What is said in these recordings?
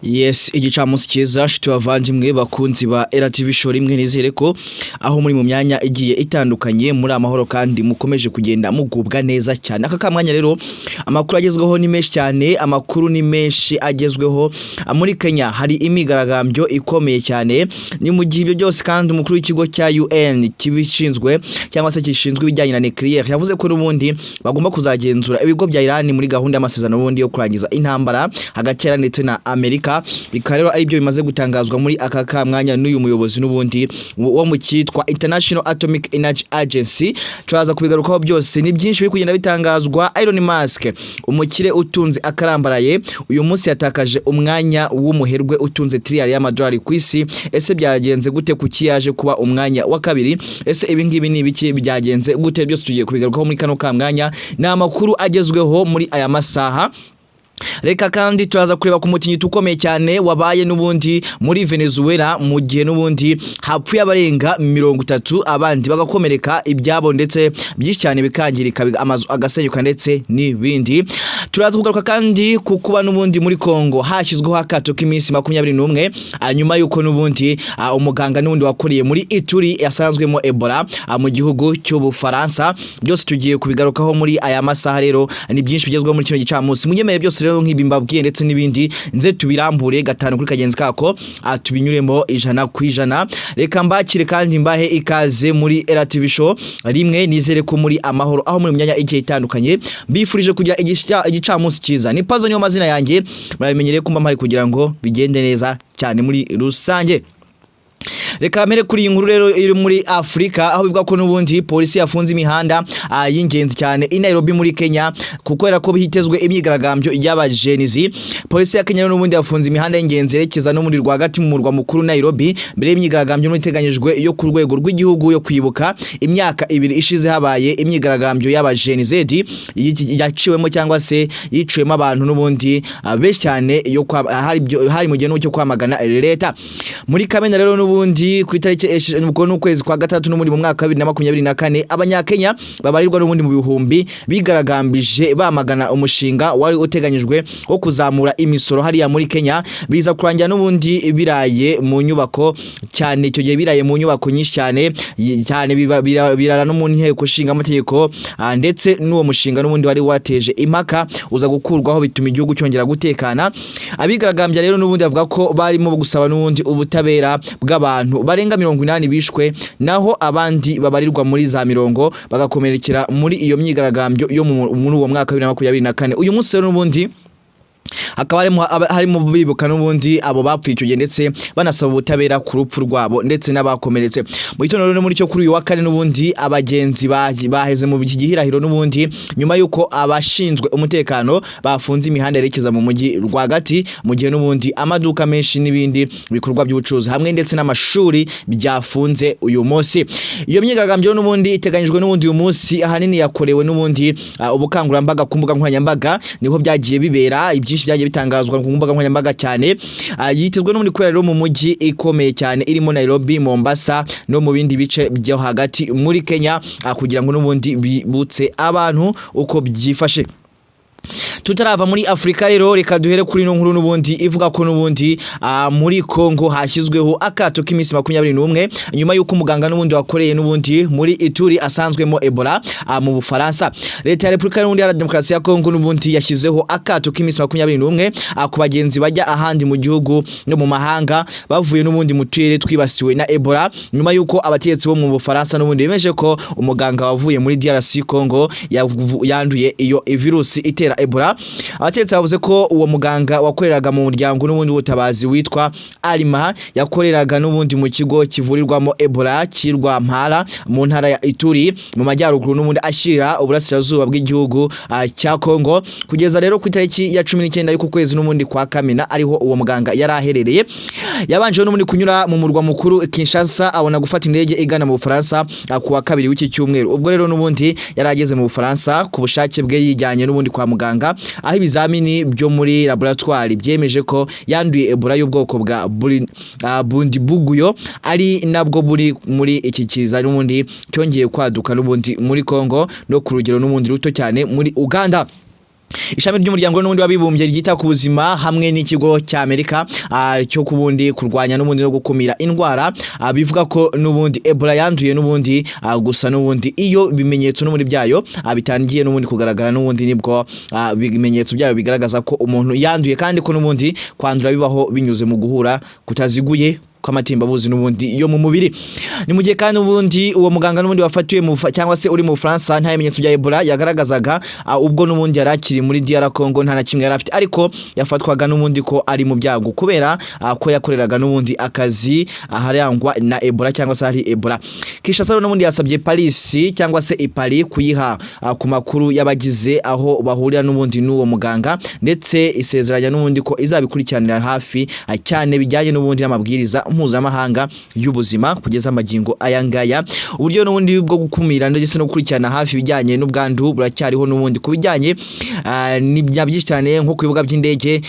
Yes, igicamunsi cyiza tubavandimwe bakunzi ba RTV show rimwe nizere ko aho muri mu myanya igiye itandukanye muri amahoro kandi mukomeje kugenda mugubwa neza cyane. Aka kamwanya rero amakuru agezweho ni menshi cyane, amakuru ni menshi agezweho. Muri Kenya hari imigaragambyo ikomeye cyane, ni mu gihe ibyo byose kandi umukuru w'ikigo cya UN kibishinzwe cyangwa se kishinzwe ibijyanye na nuclear yavuze ko n'ubundi bagomba kuzagenzura ibigo bya Iran muri gahunda y'amasezerano n'ubundi yo kurangiza intambara hagati ya ndetse na Amerika. Bikaba rero ari byo bimaze gutangazwa muri aka kamwanya n'uyu muyobozi n'ubundi wo mu cyitwa International Atomic Energy Agency. Turaza kubigarukaho byose, ni byinshi biri kugenda bitangazwa. Elon Musk, umukire utunze akarambaraye, uyu munsi yatakaje umwanya w'umuherwe utunze trillion y'amadolari ku isi. Ese byagenze gute kuki yaje kuba umwanya wa kabiri? Ese ibi ngibi ni biki byagenze gute? Byose tugiye kubigarukaho muri kano kamwanya. Ni amakuru agezweho muri aya masaha. Reka kandi turaza kureba ku mutinyi tukomeye cyane wabaye n'ubundi muri Venezuela, mu gihe n'ubundi hapfuye abarenga 30 abandi bagakomereka ibyabo ndetse byinshi cyane bikangirika, amazu agasenyuka ndetse n'ibindi. Turaza kugaruka kandi kukuba n'ubundi muri Kongo hashyizweho akato k'iminsi 21 nyuma yuko n'ubundi umuganga n'ubundi wakuriye muri Ituri yasanzwemo Ebola mu gihugu cy'Ubufaransa. Byose tugiye kubigarukaho muri aya masaha. Rero ni byinshi bigezweho muri kino gicamunsi, munyemere byose rero nk'ibi mbabwiye ndetse n'ibindi nze tubirambure gatanu kuri kagenzi kako tubinyuremo 100%. Reka mbakire kandi mbahe ikaze muri RTV show rimwe nizere ko muri amahoro aho muri myanya igiye itandukanye. Bifurije kugira igicamunsi cyiza. Ni Pazo niyo mazina yanjye, murabimenyereye kumba mpari kugira ngo bigende neza cyane muri rusange. Reka mere kuri inkuru rero iri muri Afrika, aho bivuga ko n'ubundi polisi yafunze imihanda y'ingenzi cyane i Nairobi muri Kenya kuko era ko bihitezwe imyigaragambyo y'abajenizi. Polisi ya Kenya n'ubundi yafunze imihanda y'ingenzi yerekeza no muri rwagati mu murwa mukuru Nairobi mbere y'imyigaragambyo n'iteganyijwe yo ku rwego rw'igihugu yo kwibuka imyaka 2 ishize habaye imyigaragambyo y'abajenizedi yaciwemo cyangwa se yiciwemo abantu n'ubundi benshi cyane yo hari mu gihe cyo kwamagana leta. Muri Kamena rero n'ubundi ku itariki n'ukwezi kwa gatatu no muri mu mwaka 2024 abanyakenya babarirwa n'ubundi mu bihumbi bigaragambije bamagana umushinga wari uteganyijwe wo kuzamura imisoro hariya muri Kenya. Biza kurangira n'ubundi biraye mu nyubako cyane, icyo gihe biraye mu nyubako nyinshi cyane birara no mu nteko nshinga amategeko ndetse n'uwo mushinga n'ubundi wari wateje impaka uza gukurwaho bituma igihugu cyongera gutekana. Abigaragambya rero n'ubundi bavuga ko barimo gusaba n'ubundi ubutabera bw'abantu barenga 80 bishwe, naho abandi babarirwa muri za 100 bagakomerekera muri iyo myigaragambyo yo muri uwo mwaka 2024. Uyu munsi rero n'ubundi akaba harimo bibuka n'ubundi abo bapfituye ndetse banasaba ubutabera ku rupfu rwabo ndetse n'abakomeretse. Mu gitondo rero muri cyo kuri uyu wa kane n'ubundi abagenzi baheze mu gihirahiro n'ubundi nyuma yuko abashinzwe umutekano bafunze imihanda yerekeza mu mujyi rwagati, mu gihe n'ubundi amaduka menshi n'ibindi bikorwa by'ubucuruzi hamwe ndetse n'amashuri byafunze uyu munsi. Iyo myigaragambyo n'ubundi iteganyijwe n'ubundi uyu munsi ahanini yakorewe n'ubundi ubukangurambaga ku mbuga nkoranyambaga, niho byagiye bibera byinshi byagiye bitangazwa ku mbuga nkoranyambaga cyane. Yitezwe n'ubundi kwera rero mu mujyi ikomeye cyane irimo Nairobi, Mombasa no mu bindi bice byo hagati muri Kenya kugira ngo n'ubundi bibutse abantu uko byifashe. Tutarava muri Afrika rero reka duhere kuri no nkuru n'ubundi ivuga ko n'ubundi muri Kongo hashyizweho akato k'iminsi 21 nyuma yuko umuganga n'ubundi wakoreye n'ubundi muri Ituri asanzwemo Ebola mu Bufaransa. Leta ya Republika ya Demokarasi ya Kongo n'ubundi yashyizeho akato k'iminsi 21 ku bagenzi bajya ahandi mu gihugu no mu mahanga bavuye n'ubundi mu turere twibasiwe na Ebola, nyuma yuko abategetsi bo mu Bufaransa n'ubundi bemeje ko umuganga wavuye muri DRC Congo yanduye iyo virusi itera Ebola. Abategetsi bavuze ko uwo muganga wakoreraga mu muryango n'ubundi ubutabazi witwa Alima yakoreraga n'ubundi mu kigo kivurirwamo Ebola kirwa Mpala mu ntara ya Ituri mu majyaruguru n'ubundi ashira uburasirazuba bw'igihugu cya Kongo. Kugeza rero ku itariki ya 19 y'uko kwezi n'ubundi kwa Kamena ariho uwo muganga yaraherereye. Yabanje n'ubundi kunyura mu murwa mukuru Kinshasa abona gufata indege igana mu Bufaransa ku wa kabiri w'iki cyumweru. Ubwo rero n'ubundi yarageze mu Bufaransa ku bushake bwe yijyanye n'ubundi kwa muganga, aho ibizamini byo muri laboratoire byemeje ko yanduye Ebola y'ubwoko bwa Bundibuguyo ari nabwo buri muri iki kiza n'ubundi cyongeye kwaduka n'ubundi muri Kongo no ku rugero n'ubundi ruto cyane muri Uganda. ishami ry'umuryango n'ubundi wabibumbye ryita ku buzima hamwe n'ikigo cya Amerika cyo kubundi kurwanya n'ubundi no gukumira indwara bivuga ko n'ubundi Ebola yanduye n'ubundi gusa n'ubundi iyo bimenyetso n'ubundi byayo bitangiye n'ubundi kugaragara n'ubundi nibwo bimenyetso byayo bigaragaza ko umuntu yanduye kandi ko n'ubundi kwandura bibaho binyuze mu guhura kutaziguye kw'amatembabuzi n'ubundi yo mu mubiri. Ni mu gihe kandi ubundi uwo muganga n'ubundi wafatiwe cyangwa se uri mu France nta bimenyetso bya Ebola yagaragazaga ubwo n'ubundi yarakiri muri DR Congo nta na kimwe yarafite, ariko yafatwaga n'ubundi ko ari mu byago kubera ko yakoreraga n'ubundi akazi aharangwa na Ebola cyangwa se hari Ebola. Kinshasa n'ubundi yasabye Paris cyangwa se Paris kuyiha ku makuru yabagize aho bahurira n'ubundi n'uwo muganga, ndetse isezeranya n'ubundi ko izabikurikiranira hafi cyane bijyanye n'ubundi n'amabwiriza mpuzamahanga y'ubuzima kugeza amagingo ayangaya. Uburyo n'ubundi bwo gukumira ndetse no gukurikirana hafi bijyanye n'ubwandu buracyariho n'ubundi kubijyanye byinshi cyane nko ku bibuga by'indege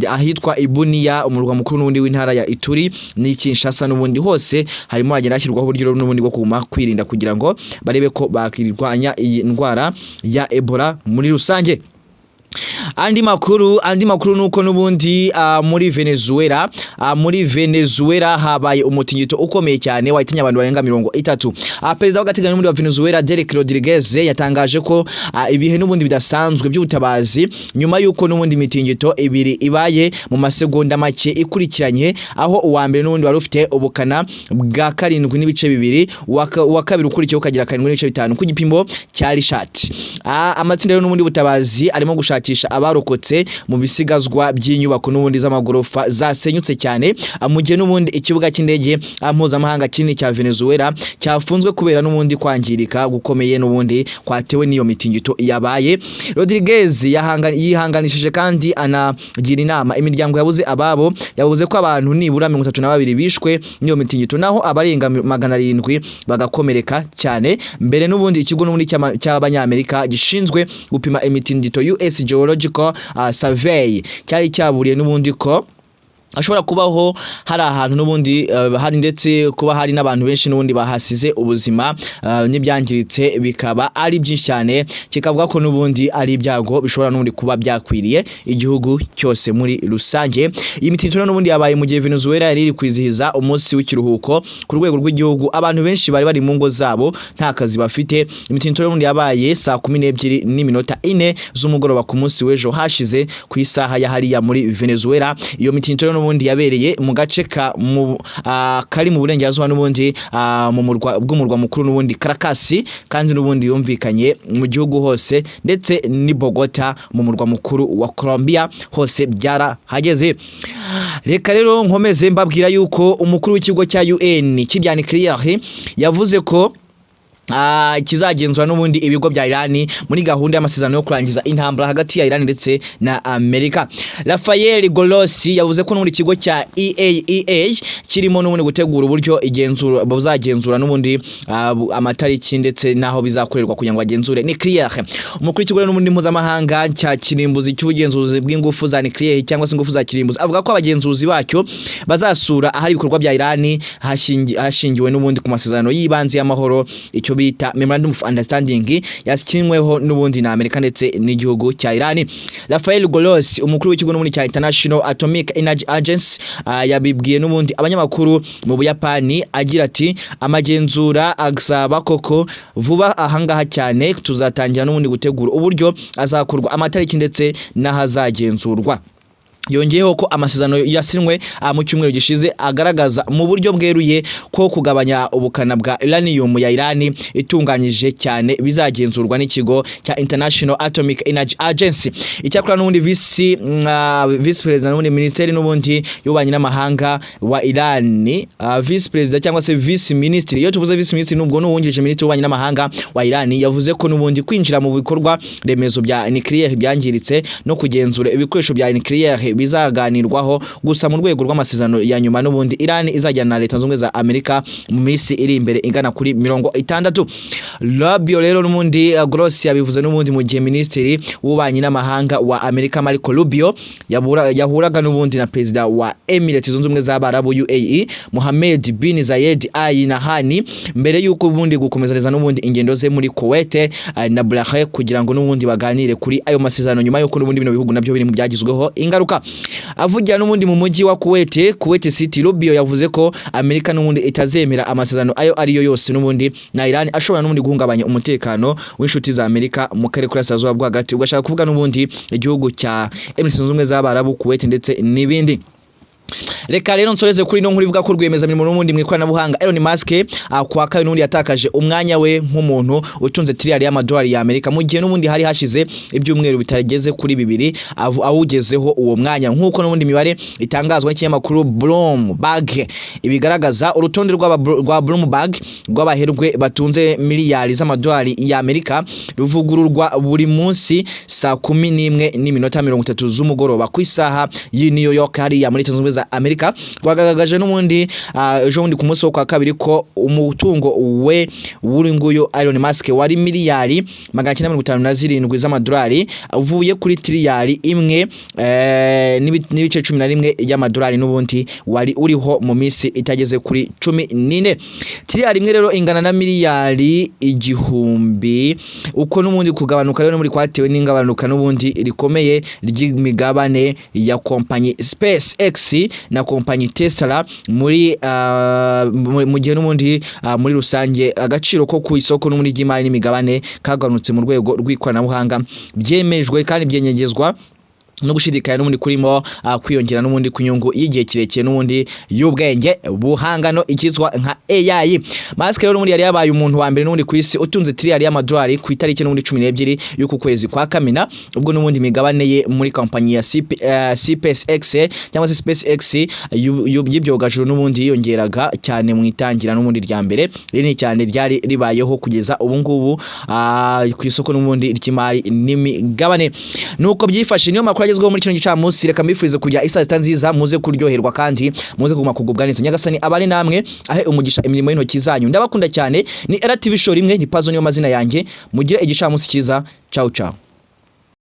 ahitwa Ibunia umurwa mukuru n'ubundi w'intara ya Ituri ni Kinshasa n'ubundi hose harimo hagenda hashyirwaho uburyo n'ubundi bwo kuguma kwirinda kugira ngo barebe ko bakirwanya iyi ndwara ya Ebola muri rusange. Andi makuru nuko n'ubundi muri Venezuela habaye umutingito ukomeye cyane wahitanye abantu barenga 30. Perezida w'agateganyo muri Venezuela Derek Rodriguez yatangaje ko ibihe n'ubundi bidasanzwe by'ubutabazi nyuma yuko n'ubundi imitingito ibiri ibaye mu masegonda make ikurikiranye, aho uwa mbere n'ubundi wari ufite ubukana bwa 7.2 uwa kabiri ukurikiyeho ukagira 7.5 ku gipimo cya Richard. Amatsinda rero n'ubundi butabazi arimo gushakisha abarokotse mu bisigazwa by'inyubako n'ubundi z'amagorofa zasenyutse cyane mu gihe n'ubundi ikibuga cy'indege mpuzamahanga kinini cya Venezuela cyafunzwe kubera n'ubundi kwangirika gukomeye n'ubundi kwatewe n'iyo mitingito yabaye. Rodriguez yihanganishije kandi anagira inama imiryango yabuze ababo, yavuze ko abantu nibura 32 bishwe n'iyo mitingito naho abarenga 700 bagakomereka cyane. Mbere n'ubundi ikigo n'ubundi cy'abanyamerika gishinzwe gupima imitingito US Geological Survey cyari cyaburiye n'ubundi ko ashobora kubaho hari ahantu n'ubundi hari ndetse kuba hari n'abantu benshi n'ubundi bahasize ubuzima n'ibyangiritse bikaba ari byinshi cyane, kikavuga ko n'ubundi ari ibyago bishobora n'ubundi kuba byakwiriye igihugu cyose muri rusange. Iyi mitingito n'ubundi yabaye mu gihe Venezuela yari iri kwizihiza umunsi w'ikiruhuko ku rwego rw'igihugu, abantu benshi bari mu ngo zabo nta kazi bafite. Imitingito n'ubundi yabaye saa 12:04 z'umugoroba ku munsi w'ejo hashize ku isaha ya hariya muri Venezuela. Iyo mitingito n'ubundi yabereye mu gace kari mu burengerazuba n'ubundi mu bw'umurwa mukuru n'ubundi Caracas, kandi n'ubundi yumvikanye mu gihugu hose ndetse ni Bogota mu murwa mukuru wa Colombia hose byarahageze. Reka rero nkomeze mbabwira yuko umukuru w'ikigo cya UN cy'ibya nucleaire yavuze ko kizagenzura n'ubundi ibigo bya Iran muri gahunda y'amasezerano yo kurangiza intambara hagati ya Iran ndetse na Amerika. Rafael Grossi yavuze ko n'ubundi kigo cya Iaea kirimo n'ubundi gutegura uburyo bazagenzura n'ubundi amatariki ndetse naho bizakorerwa kugira ngo bagenzure nucleaire. Umukuru w'ikigo n'ubundi mpuzamahanga cya kirimbuzi cy'ubugenzuzi bw'ingufu za nucleaire cyangwa se ingufu za kirimbuzi avuga ko abagenzuzi bacyo bazasura ahari ibikorwa bya Iran hashingiwe n'ubundi ku masezerano y'ibanze y'amahoro icyo bita Memorandum of Understanding yasinyweho n'ubundi na Amerika ndetse n'igihugu cya Iran. Rafael Grossi umukuru w'ikigo n'ubundi cya International Atomic Energy Agency yabibwiye n'ubundi abanyamakuru mu Buyapani agira ati amagenzura agasaba koko vuba ahangaha cyane tuzatangira n'ubundi gutegura uburyo azakorwa amatariki ndetse n'ahazagenzurwa. Yongeyeho ko amasezerano yasinwe mu cyumweru gishize agaragaza mu buryo bweruye ko kugabanya ubukana bwa uranium ya Iran itunganyije cyane bizagenzurwa n'ikigo cya International Atomic Energy Agency. Icyakora n'ubundi vice president n'ubundi ministeri n'ubundi y'ububanyi n'amahanga wa Iran, vice president cyangwa se vice ministry, iyo tuvuze vice ministry n'ubwo n'uwungirije ministeri y'ububanyi n'amahanga wa Iran yavuze ko n'ubundi kwinjira mu bikorwa remezo bya nucleaire byangiritse no kugenzura ibikoresho bya nucleaire bizaganirwaho gusa mu rwego rw'amasezerano ya nyuma n'ubundi Iran izajyana na leta zunze za Amerika mu minsi iri imbere ingana kuri 60. Rubio rero n'ubundi Grossi yabivuze n'ubundi mu gihe Minisitiri w'ububanyi n'amahanga wa Amerika Marco Rubio yahuraga n'ubundi na Perezida wa Emirates zunze ubumwe z'Abarabu UAE Mohammed bin Zayed Al Nahyan mbere yuko ubundi gukomezaneza n'ubundi ingendo ze muri Kuwait na Bahrain kugira ngo n'ubundi baganire kuri ayo masezerano nyuma yuko n'ubundi bino bihugu nabyo biri mu byagizweho ingaruka. Avugira n'ubundi mu mujyi wa Kuwait City, Rubio yavuze ko Amerika n'ubundi itazemera amasezerano ayo ariyo yose n'ubundi na Iran ashobora n'ubundi guhungabanya umutekano w'inshuti za Amerika mu karere k'Urasirazuba bwo hagati. Ugashaka kuvuga n'ubundi igihugu cya Emirates zunze ubumwe z'Abarabu, Kuwait ndetse n'ibindi. Reka rero nsoreze kuri no nkuru ivuga ko rwiyemezamirimo n'ubundi mu ikoranabuhanga Elon Musk kwa kabiri n'ubundi yatakaje umwanya we nk'umuntu utunze trillion y'amadolari ya Amerika mu gihe n'ubundi hari hashize ibyumweru bitageze kuri 2 awugezeho uwo mwanya, nk'uko n'ubundi mibare itangazwa n'ikinyamakuru Bloomberg ibigaragaza. Urutonde rwa Bloomberg rw'abaherwe batunze miliyari z'amadolari ya Amerika ruvugururwa buri munsi saa 11:30 z'umugoroba ku isaha y'i New York hariya muri Tanzania za Amerika. Rwagaragaje n'ubundi ejo bundi ku munsi wo kwa kabiri ko umutungo we wuri nguyo Elon Musk wari miliyari 957 z'amadolari uvuye kuri trillion imwe n'ibice 11 y'amadolari n'ubundi wari uriho mu minsi itageze kuri 14. Trillion imwe rero ingana na miliyari 1000 uko n'ubundi kugabanuka rero muri kwatewe n'ingabanuka n'ubundi rikomeye ry'imigabane ya kompanyi SpaceX na kompanyi Tesla muri mu gihe n'ubundi muri rusange agaciro ko ku isoko n'ubundi ry'imari n'imigabane kaganutse mu rwego rw'ikoranabuhanga byemejwe kandi byenyegezwa no gushidikanya n'ubundi kurimo kwiyongera n'ubundi kunyungu y'igihe kirekire n'ubundi y'ubwenge buhangano ikizwa nka Iaea. Musk rero n'ubundi yari yabaye umuntu wa mbere n'ubundi ku isi utunze trillion y'amadolari ku itariki n'ubundi 12 y'uku kwezi kwa Kamena, ubwo n'ubundi migabane ye muri kompanyi ya SpaceX cyangwa se SpaceX y'ibyogajuru n'ubundi yiyongeraga cyane mu itangira n'ubundi rya mbere rini cyane ryari ribayeho kugeza ubu ngubu ku isoko n'ubundi ry'imari n'imigabane. Nuko byifashe niyo makuru agezweho muri kino gicamunsi. Reka mbifurize kugira isazita nziza, muze kuryoherwa kandi muze kuguma kugubwa neza. Nyagasani abari namwe ahe umugisha imirimo y'intoki zanyu. Ndabakunda cyane. Ni RTV Show rimwe ni Pazo niyo mazina yanjye. Mugire igicamunsi cyiza. Ciao ciao.